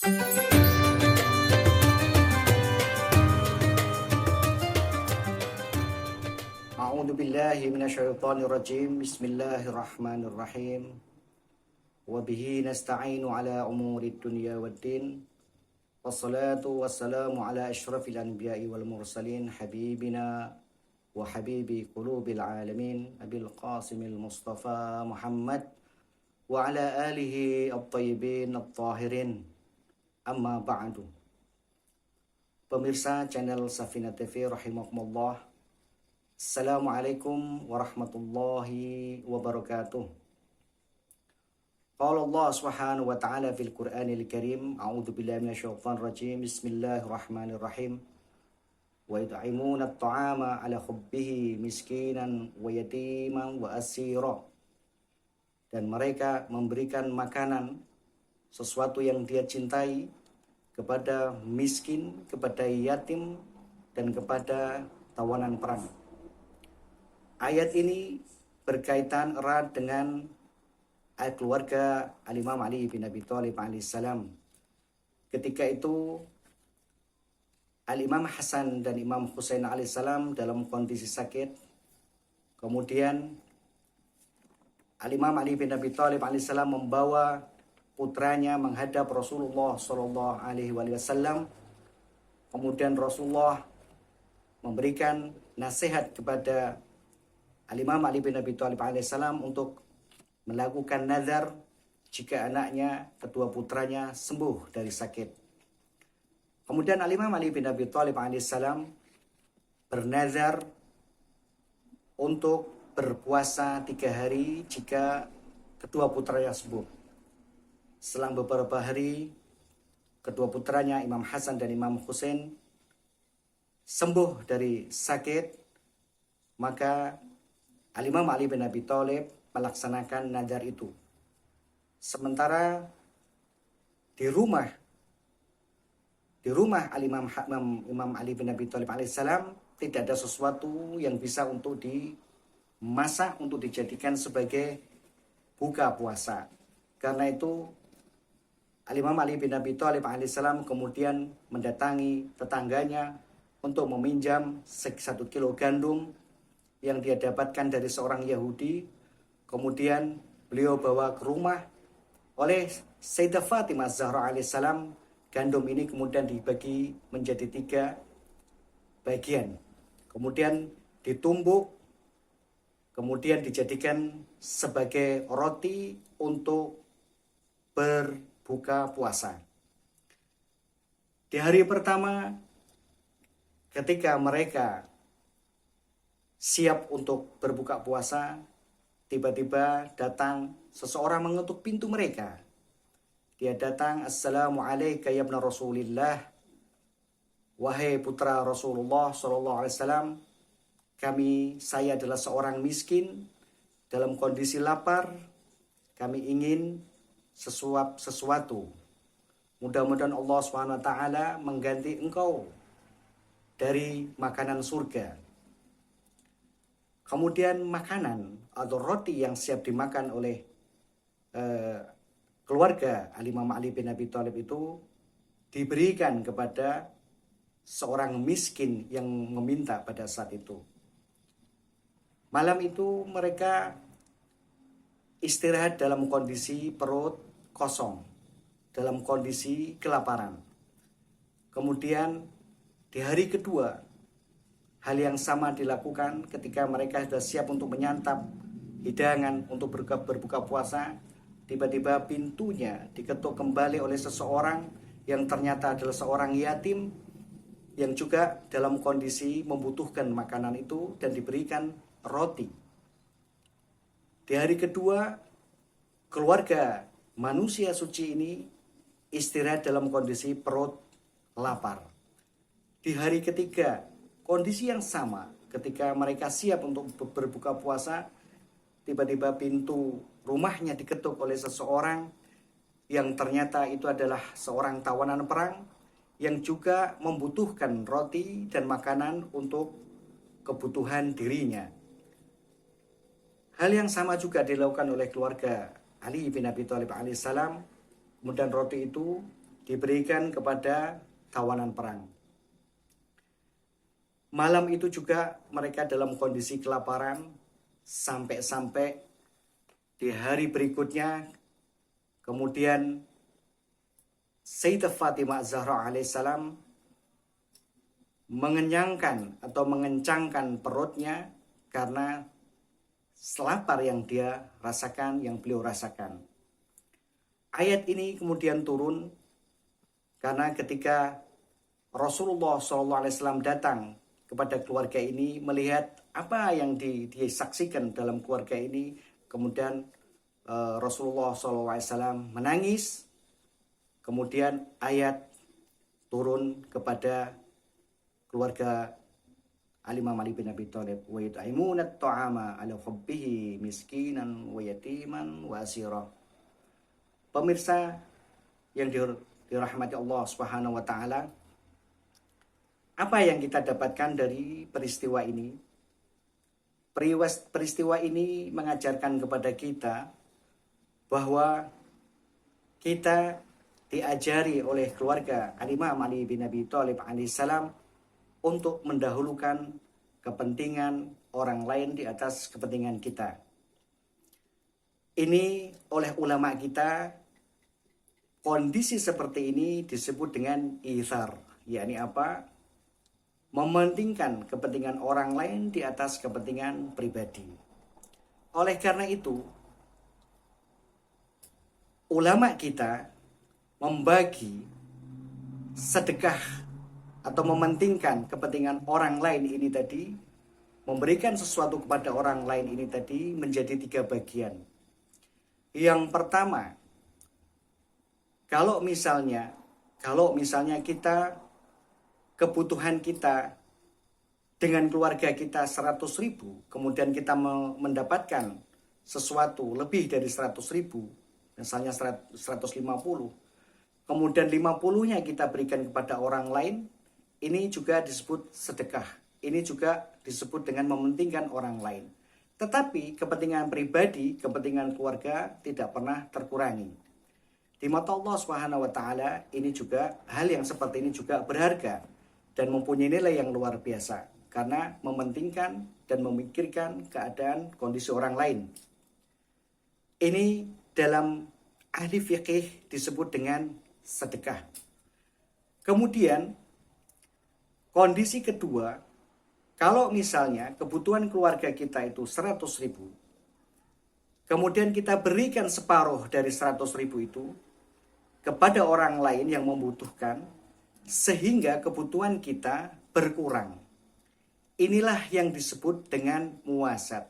A'udzu billahi minasyaitonir rajim. Bismillahirrahmanirrahim. Wa bihi nasta'inu ala umurid dunya waddin. Wassalatu wassalamu ala asyrafil anbiya'i wal mursalin habibina wa habibi qulubil alamin Abil Qasimil Mustafa Muhammad wa ala alihi at-tayyibin at-tahirin. Amma ba'du. Pemirsa channel Safina TV rahimakumullah. Assalamualaikum warahmatullahi wabarakatuh. Qala Allah Subhanahu wa ta'ala fil Qur'anil Karim, a'udzu billahi minasyaitonir rajim. Bismillahirrahmanirrahim. Wa yut'imuna at-ta'ama 'ala hubbihi miskinan wa yatiman wa asira. Dan mereka memberikan makanan sesuatu yang dia cintai kepada miskin, kepada yatim, dan kepada tawanan perang. Ayat ini berkaitan erat dengan keluarga Al-Imam Ali bin Abi Thalib alaihissalam. Ketika itu Al-Imam Hasan dan Imam Husain alaihissalam dalam kondisi sakit. Kemudian Al-Imam Ali bin Abi Thalib alaihissalam membawa putranya menghadap Rasulullah sallallahu alaihi wasallam. Kemudian Rasulullah memberikan nasihat kepada Al-Imam Ali bin Abi Thalib alaihissalam untuk melakukan nazar jika anaknya, kedua putranya sembuh dari sakit. Kemudian Al-Imam Ali bin Abi Thalib alaihissalam bernazar untuk berpuasa 3 hari jika kedua putranya sembuh. Selang beberapa hari, kedua putranya Imam Hasan dan Imam Husain sembuh dari sakit, maka Al-Imam Ali bin Abi Thalib melaksanakan nazar itu. Sementara di rumah Imam Ali bin Abi Thalib alaihissalam tidak ada sesuatu yang bisa untuk dimasak untuk dijadikan sebagai buka puasa. Karena itu Al-Imam Ali bin Abi Thalib alaihissalam kemudian mendatangi tetangganya untuk meminjam 1 kilo gandum yang dia dapatkan dari seorang Yahudi. Kemudian beliau bawa ke rumah. Oleh Sayyidah Fatimah Zahra alaihissalam, gandum ini kemudian dibagi menjadi 3 bagian. Kemudian ditumbuk, kemudian dijadikan sebagai roti untuk berbuka puasa. Di hari pertama, ketika mereka siap untuk berbuka puasa, tiba-tiba datang seseorang mengetuk pintu mereka. Dia datang, "Assalamualaikum ya ibna Rasulillah." Wahai putra Rasulullah sallallahu alaihi wasallam, saya adalah seorang miskin dalam kondisi lapar. Kami ingin sesuatu. Mudah-mudahan Allah Subhanahu wa taala mengganti engkau dari makanan surga. Kemudian makanan atau roti yang siap dimakan oleh keluarga Al-Imam Ali bin Abi Thalib itu diberikan kepada seorang miskin yang meminta pada saat itu. Malam itu mereka istirahat dalam kondisi perut kosong, dalam kondisi kelaparan. Kemudian di hari kedua, hal yang sama dilakukan ketika mereka sudah siap untuk menyantap hidangan untuk berbuka puasa. Tiba-tiba pintunya diketuk kembali oleh seseorang yang ternyata adalah seorang yatim yang juga dalam kondisi membutuhkan makanan itu dan diberikan roti. Di hari kedua, keluarga manusia suci ini istirahat dalam kondisi perut lapar. Di hari ketiga, kondisi yang sama ketika mereka siap untuk berbuka puasa, tiba-tiba pintu rumahnya diketuk oleh seseorang yang ternyata itu adalah seorang tawanan perang yang juga membutuhkan roti dan makanan untuk kebutuhan dirinya. Hal yang sama juga dilakukan oleh keluarga Ali bin Abi Thalib alaihissalam. Kemudian roti itu diberikan kepada tawanan perang. Malam itu juga mereka dalam kondisi kelaparan, sampai-sampai di hari berikutnya kemudian Sayyidah Fatimah Zahra alaihissalam mengenyangkan atau mengencangkan perutnya karena lapar yang dia rasakan, yang beliau rasakan. Ayat ini kemudian turun karena ketika Rasulullah SAW datang kepada keluarga ini, melihat apa yang disaksikan dalam keluarga ini, kemudian Rasulullah SAW menangis, kemudian ayat turun kepada keluarga Al-Imam Ali bin Abi Thalib, wa yut'imuna at-ta'ama 'ala hubbihi miskinan wa yatiman wa asira. Pemirsa yang dirahmati Allah Subhanahu wa taala, apa yang kita dapatkan dari peristiwa ini? Peristiwa ini mengajarkan kepada kita bahwa kita diajari oleh keluarga Al-Imam Ali bin Abi Thalib alaihissalam untuk mendahulukan kepentingan orang lain di atas kepentingan kita. Ini oleh ulama kita, kondisi seperti ini disebut dengan ithar, yakni apa? Mementingkan kepentingan orang lain di atas kepentingan pribadi. Oleh karena itu, ulama kita membagi sedekah atau mementingkan kepentingan orang lain ini tadi, memberikan sesuatu kepada orang lain ini tadi menjadi 3 bagian. Yang pertama, kalau misalnya kita, kebutuhan kita dengan keluarga kita 100.000, kemudian kita mendapatkan sesuatu lebih dari 100.000, misalnya 150, kemudian 50-nya kita berikan kepada orang lain, ini juga disebut sedekah. Ini juga disebut dengan mementingkan orang lain. Tetapi kepentingan pribadi, kepentingan keluarga tidak pernah terkurangi. Di mata Allah Subhanahu wa taala, ini juga hal yang seperti ini juga berharga dan mempunyai nilai yang luar biasa karena mementingkan dan memikirkan keadaan kondisi orang lain. Ini dalam ahli fikih disebut dengan sedekah. Kemudian kondisi kedua, kalau misalnya kebutuhan keluarga kita itu 100.000, kemudian kita berikan separuh dari 100.000 itu kepada orang lain yang membutuhkan, sehingga kebutuhan kita berkurang. Inilah yang disebut dengan muasat.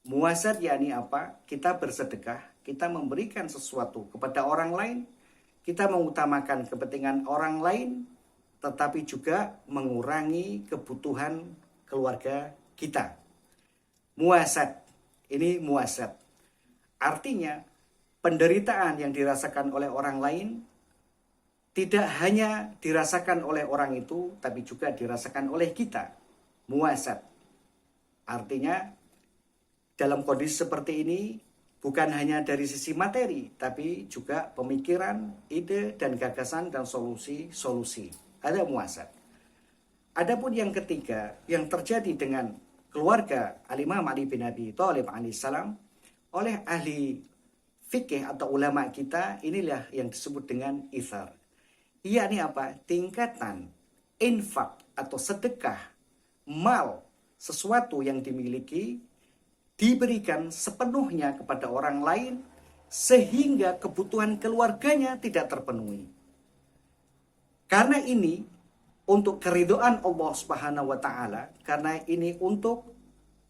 Muasat yakni apa? Kita bersedekah, kita memberikan sesuatu kepada orang lain, kita mengutamakan kepentingan orang lain, tetapi juga mengurangi kebutuhan keluarga kita. Muasat, ini muasat. Artinya, penderitaan yang dirasakan oleh orang lain tidak hanya dirasakan oleh orang itu, tapi juga dirasakan oleh kita. Muasat. Artinya, dalam kondisi seperti ini, bukan hanya dari sisi materi, tapi juga pemikiran, ide, dan gagasan, dan solusi-solusi. Ada muasat. Adapun yang ketiga, yang terjadi dengan keluarga Al-Imam Ali bin Abi Thalib alaihissalam, oleh ahli fikih atau ulama kita, inilah yang disebut dengan ithar. Yakni apa? Tingkatan infak atau sedekah mal, sesuatu yang dimiliki, diberikan sepenuhnya kepada orang lain sehingga kebutuhan keluarganya tidak terpenuhi. Karena ini untuk keridhaan Allah Subhanahu wa taala, karena ini untuk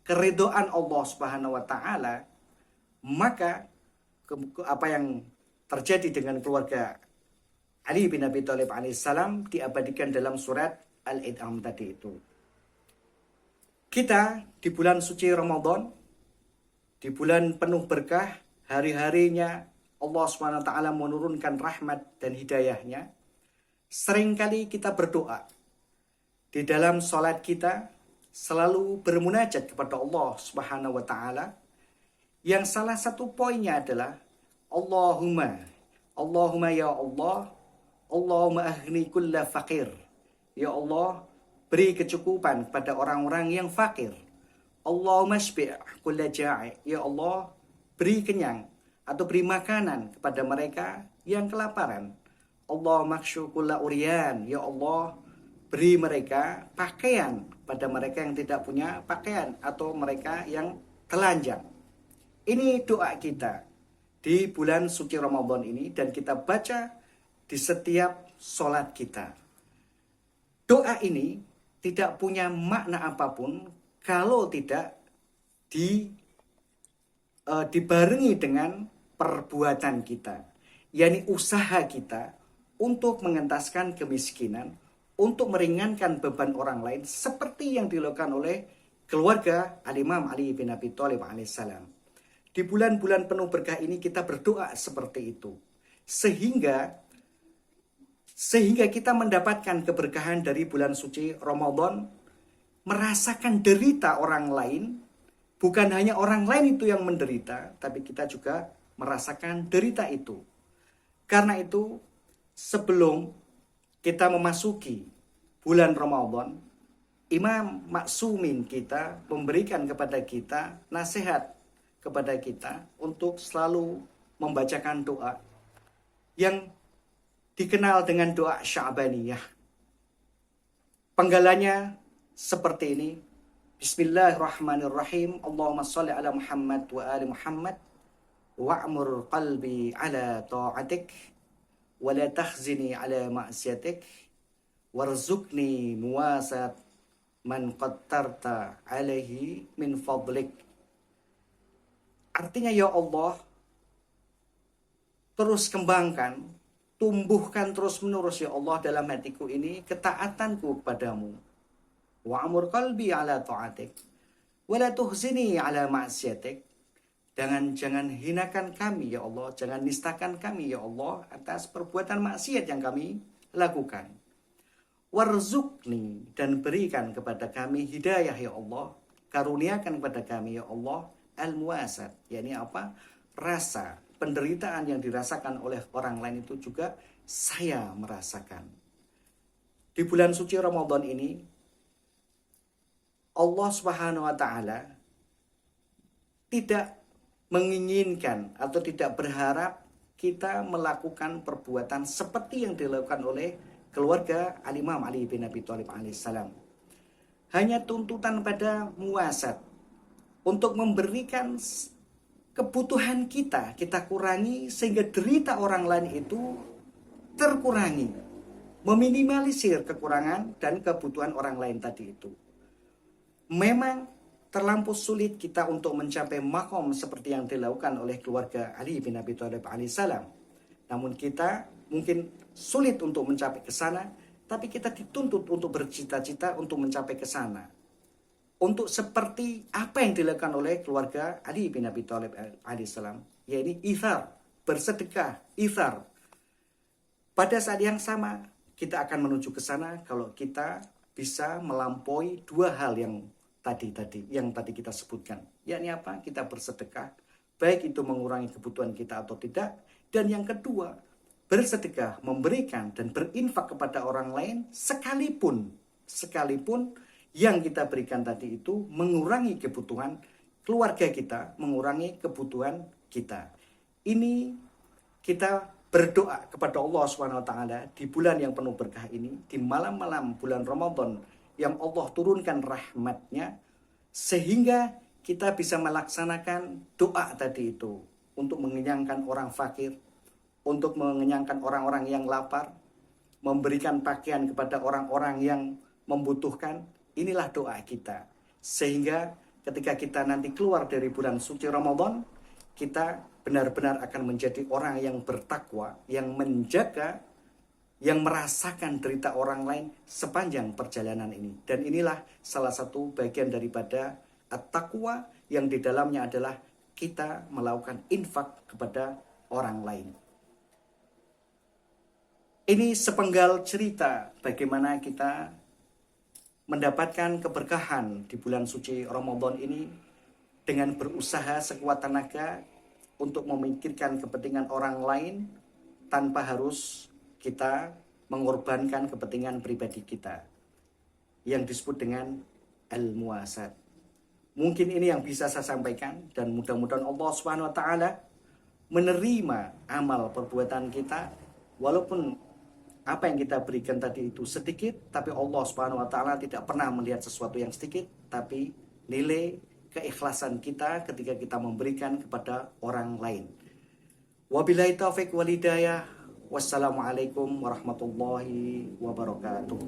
keridhaan Allah Subhanahu wa taala, maka apa yang terjadi dengan keluarga Ali bin Abi Thalib alaihissalam diabadikan dalam surat Al-In'am tadi itu. Kita di bulan suci Ramadan, di bulan penuh berkah, hari-harinya Allah SWT menurunkan rahmat dan hidayahnya. Seringkali kita berdoa. Di dalam sholat kita selalu bermunajat kepada Allah SWT. Yang salah satu poinnya adalah Allahumma ya Allah, Allahumma aghni kulla faqir. Ya Allah, beri kecukupan kepada orang-orang yang fakir. Allahumma shbi' kulla ja'i. Ya Allah, beri kenyang atau beri makanan kepada mereka yang kelaparan. Allahumma kshu kulla uryan. Ya Allah, beri mereka pakaian pada mereka yang tidak punya pakaian atau mereka yang telanjang. Ini doa kita di bulan suci Ramadan ini dan kita baca di setiap sholat kita. Doa ini tidak punya makna apapun kalau tidak dibarengi dengan perbuatan kita, yakni usaha kita untuk mengentaskan kemiskinan, untuk meringankan beban orang lain seperti yang dilakukan oleh keluarga Al-Imam Ali bin Abi Thalib alaihissalam. Di bulan-bulan penuh berkah ini kita berdoa seperti itu. Sehingga kita mendapatkan keberkahan dari bulan suci Ramadan, merasakan derita orang lain. Bukan hanya orang lain itu yang menderita, tapi kita juga merasakan derita itu. Karena itu, sebelum kita memasuki bulan Ramadan, Imam Maksumin kita memberikan kepada kita nasihat kepada kita untuk selalu membacakan doa yang dikenal dengan doa Sya'baniyah. Penggalanya seperti ini. Bismillahirrahmanirrahim. Allahumma sholli ala Muhammad wa ali Muhammad wa'mur qalbi ala ta'atik wa la takhzini ala ma'siyatik warzuqni muwasat man qattarta alaihi min fadlik. Artinya, ya Allah, terus kembangkan, tumbuhkan terus menerus ya Allah dalam hatiku ini ketaatanku kepadamu. Wa'mur qalbi ala ta'atik wa la tuhzini ala ma'siyatik. Jangan hinakan kami ya Allah, jangan nistakan kami ya Allah atas perbuatan maksiat yang kami lakukan. Warzuqni, dan berikan kepada kami hidayah ya Allah, karuniakan kepada kami ya Allah al-muwasat, yakni apa? Rasa penderitaan yang dirasakan oleh orang lain itu juga saya merasakan. Di bulan suci Ramadan ini, Allah Subhanahu wa taala tidak menginginkan atau tidak berharap kita melakukan perbuatan seperti yang dilakukan oleh keluarga Al-Imam Ali bin Abi Thalib alaihissalam. Hanya tuntutan pada muwasat, untuk memberikan kebutuhan kita kurangi sehingga derita orang lain itu terkurangi. Meminimalisir kekurangan dan kebutuhan orang lain tadi itu. Memang terlampau sulit kita untuk mencapai makom seperti yang dilakukan oleh keluarga Ali bin Abi Thalib alaihissalam. Namun kita mungkin sulit untuk mencapai ke sana, tapi kita dituntut untuk bercita-cita untuk mencapai ke sana. Untuk seperti apa yang dilakukan oleh keluarga Ali bin Abi Thalib alaihissalam, yaitu ithar, bersedekah, ithar. Pada saat yang sama, kita akan menuju ke sana kalau kita bisa melampaui dua hal yang tadi kita sebutkan. Yakni apa? Kita bersedekah, baik itu mengurangi kebutuhan kita atau tidak. Dan yang kedua, bersedekah, memberikan dan berinfak kepada orang lain sekalipun yang kita berikan tadi itu mengurangi kebutuhan keluarga kita, mengurangi kebutuhan kita. Ini kita berdoa kepada Allah SWT di bulan yang penuh berkah ini, di malam-malam bulan Ramadan yang Allah turunkan rahmatnya, sehingga kita bisa melaksanakan doa tadi itu untuk mengenyangkan orang fakir, untuk mengenyangkan orang-orang yang lapar, memberikan pakaian kepada orang-orang yang membutuhkan. Inilah doa kita. Sehingga ketika kita nanti keluar dari bulan suci Ramadan, kita benar-benar akan menjadi orang yang bertakwa, yang menjaga, yang merasakan derita orang lain sepanjang perjalanan ini. Dan inilah salah satu bagian daripada at-taqwa yang di dalamnya adalah kita melakukan infak kepada orang lain. Ini sepenggal cerita bagaimana kita mendapatkan keberkahan di bulan suci Ramadan ini dengan berusaha sekuat tenaga untuk memikirkan kepentingan orang lain tanpa harus kita mengorbankan kepentingan pribadi kita yang disebut dengan al-muasat. Mungkin ini yang bisa saya sampaikan, dan mudah-mudahan Allah Subhanahu wa taala menerima amal perbuatan kita, walaupun apa yang kita berikan tadi itu sedikit, tapi Allah Subhanahu wa taala tidak pernah melihat sesuatu yang sedikit, tapi nilai keikhlasan kita ketika kita memberikan kepada orang lain. Wabillahi taufiq wal hidayah. Wassalamualaikum warahmatullahi wabarakatuh.